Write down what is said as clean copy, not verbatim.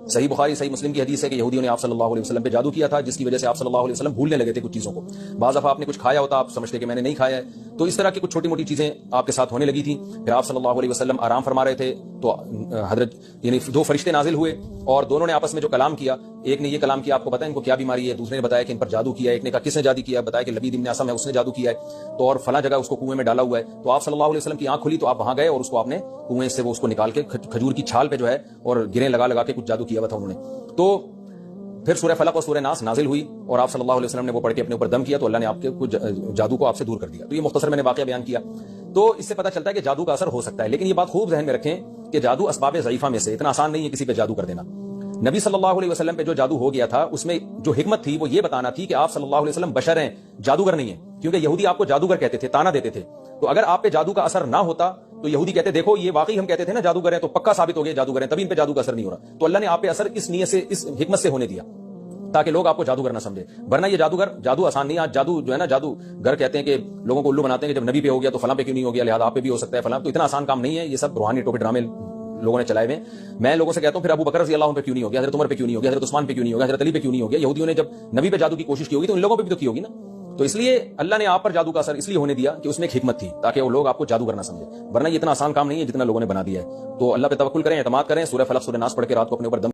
صحیح بخاری صحیح مسلم کی حدیث ہے کہ یہودیوں نے آپ صلی اللہ علیہ وسلم پہ جادو کیا تھا، جس کی وجہ سے آپ صلی اللہ علیہ وسلم بھولنے لگے تھے کچھ چیزوں کو. بعض دفعہ آپ نے کچھ کھایا ہوتا، آپ سمجھتے کہ میں نے نہیں کھایا ہے، تو اس طرح کی کچھ چھوٹی موٹی چیزیں آپ کے ساتھ ہونے لگی تھیں. پھر آپ صلی اللہ علیہ وسلم آرام فرما رہے تھے تو حضرت یعنی دو فرشتے نازل ہوئے اور دونوں نے آپس میں جو کلام کیا، ایک نے یہ کلام کیا آپ کو پتہ ہے ان کو کیا بیماری ہے، دوسرے نے بتایا کہ ان پر جادو کیا ہے. ایک نے کہا کس نے جادو کیا ہے، بتایا کہ لبید بن اسم ہے اس نے جادو کیا ہے، تو اور فلاں جگہ اس کو کنویں میں ڈالا ہوا ہے. تو آپ صلی اللہ علیہ وسلم کی آنکھ کھلی تو آپ وہاں گئے اور اس کو آپ نے کنویں سے وہ اس کو نکال کے کھجور کی چھال پہ جو ہے اور گریں لگا لگا کے کچھ جادو کیا ہوا تھا انہوں نے. تو پھر سورہ فلق اور سورہ ناس نازل ہوئی اور آپ صلی اللہ علیہ وسلم نے وہ پڑھ کے اپنے اوپر دم کیا تو اللہ نے آپ کے کچھ جادو کو آپ سے دور کر دیا. تو یہ مختصر میں نے واقعہ بیان کیا. تو اس سے پتہ چلتا ہے کہ جادو کا اثر ہو سکتا ہے، لیکن یہ بات خوب ذہن میں رکھیں کہ جادو اسباب ضعیفہ میں سے، اتنا آسان نہیں ہے کسی پہ جادو کر دینا. نبی صلی اللہ علیہ وسلم پہ جو جادو ہو گیا تھا اس میں جو حکمت تھی وہ یہ بتانا تھی کہ آپ صلی اللہ علیہ وسلم بشر ہیں، جادوگر نہیں ہیں. کیونکہ یہودی آپ کو جادوگر کہتے تھے، تانا دیتے تھے. تو اگر آپ پہ جادو کا اثر نہ ہوتا تو یہودی کہتے دیکھو یہ واقعی ہم کہتے تھے نا جادوگر ہیں، تو پکا ثابت ہو گیا جادوگر ہیں، تبھی ان پہ جادو کا اثر نہیں ہو رہا. تو اللہ نے آپ پہ اثر اس نیت سے، اس حکمت سے ہونے دیا تاکہ لوگ آپ کو جادوگر نہ سمجھے. ورنہ یہ جادو آسان نہیں ہے. آج جادو جو ہے نا، جادوگر کہتے ہیں کہ لوگوں کو الو بناتے ہیں کہ جب نبی پہ ہو گیا تو فلاں پہ کیوں نہیں ہو گیا، لہٰذا آپ پہ بھی ہو سکتا ہے فلاں. تو اتنا آسان کام نہیں ہے. یہ سب روحانی ٹوپے ڈرامے لوگوں نے چلائے ہوئے. میں لوگوں سے کہتا ہوں پھر ابو بکر رضی اللہ عنہ پہ کیوں نہیں ہو گیا، حضرت عمر پہ کیوں نہیں ہو گیا، حضرت عثمان پہ کیوں نہیں ہو گیا، حضرت علی پہ کیوں نہیں ہو گیا. یہودیوں نے جب نبی پہ جادو کی کوشش کی ہوگی تو ان لوگوں پہ بھی تو کی ہوگی نا. تو اس لیے اللہ نے آپ پر جادو کا اثر اس لیے ہونے دیا کہ اس میں ایک حکمت تھی تاکہ وہ لوگ آپ کو جادوگر نہ سمجھے. ورنہ یہ اتنا آسان کام نہیں ہے جتنا لوگوں نے بنا دیا ہے. تو اللہ پہ توکل کریں، اعتماد کریں، سورہ فلق سورہ ناس پڑھ کے رات کو اپنے اوپر دم